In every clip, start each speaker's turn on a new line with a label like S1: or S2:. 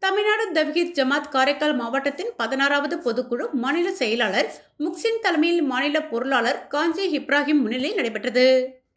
S1: தமிழ்நாடு தவ்ஹீத் ஜமாத் காரைக்கால் மாவட்டத்தின் 16வது பொதுக்குழு மாநில செயலாளர் முக்சின் தலைமையில் மாநில பொருளாளர் காஞ்சி இப்ராஹிம் முன்னிலையில் நடைபெற்றது.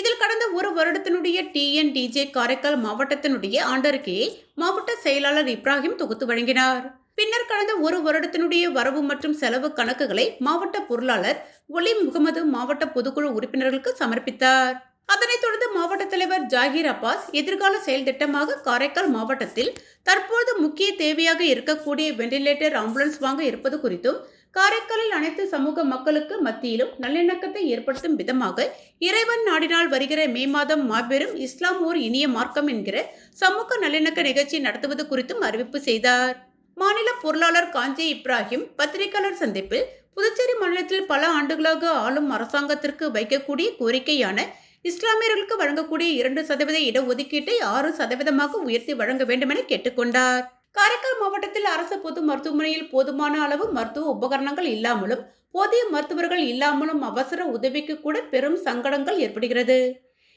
S1: இதில் கடந்த ஒரு வருடத்தினுடைய டிஎன்டிஜே காரைக்கால் மாவட்டத்தினுடைய ஆண்டறிக்கையை மாவட்ட செயலாளர் இப்ராஹிம் தொகுத்து வழங்கினார். பின்னர் கடந்த ஒரு வருடத்தினுடைய வரவு மற்றும் செலவு கணக்குகளை மாவட்ட பொருளாளர் ஒலி முகமது மாவட்ட பொதுக்குழு உறுப்பினர்களுக்கு சமர்ப்பித்தார். அதனைத் தொடர்ந்து மாவட்ட தலைவர் ஜாகிர் அப்பாஸ் எதிர்கால செயல் திட்டமாக காரைக்கால் மாவட்டத்தில் தற்போது முக்கிய தேவையாக இருக்கக்கூடிய வெண்டிலேட்டர் ஆம்புலன்ஸ் வாங்க இருப்பது குறித்தும், காரைக்காலில் அனைத்து சமூக மக்களுக்கு மத்தியிலும் நல்லிணக்கத்தை ஏற்படுத்தும் விதமாக இறைவன் நாடினால் வருகிற மே மாதம் மாபெரும் இஸ்லாம் ஓர் இனிய மார்க்கம் என்கிற சமூக நல்லிணக்க நிகழ்ச்சி நடத்துவது குறித்தும் அறிவிப்பு செய்தார். மாநில பொருளாளர் காஞ்சி இப்ராஹிம் பத்திரிகையாளர் சந்திப்பில் புதுச்சேரி மாநிலத்தில் பல ஆண்டுகளாக ஆளும் அரசாங்கத்திற்கு வைக்கக்கூடிய கோரிக்கையான இஸ்லாமியர்களுக்கு வழங்கக்கூடிய 2% இடஒதுக்கீட்டை 6% உயர்த்தி வழங்க வேண்டும் என கேட்டுக்கொண்டார். காரைக்கால் மாவட்டத்தில் அரசு பொது மருத்துவமனையில் போதுமான அளவு மருத்துவ உபகரணங்கள் இல்லாமலும் போதிய மருத்துவர்கள் இல்லாமலும் அவசர உதவிக்கு கூட பெரும் சங்கடங்கள் ஏற்படுகிறது.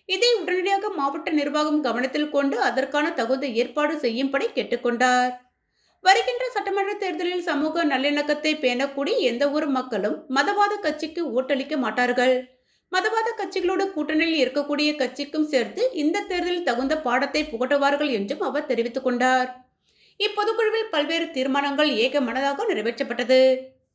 S1: இதை உடனடியாக மாவட்ட நிர்வாகம் கவனத்தில் கொண்டு அதற்கான தகுந்த ஏற்பாடு செய்யும்படி கேட்டுக்கொண்டார். வருகின்ற சட்டமன்ற தேர்தலில் சமூக நல்லிணக்கத்தை பேணக்கூடிய எந்த ஒரு மக்களும் மதவாத கட்சிக்கு ஓட்டளிக்க மாட்டார்கள். மதவாத கட்சிகளோடு கூட்டணியில் இருக்கக்கூடிய கட்சிக்கும் சேர்த்து இந்த தேர்தலில் தகுந்த பாடத்தை புகட்டுவார்கள் என்றும் அவர் தெரிவித்துக் கொண்டார். இப்பொதுக்குழுவில் பல்வேறு தீர்மானங்கள் ஏக மனதாக நிறைவேற்றப்பட்டது.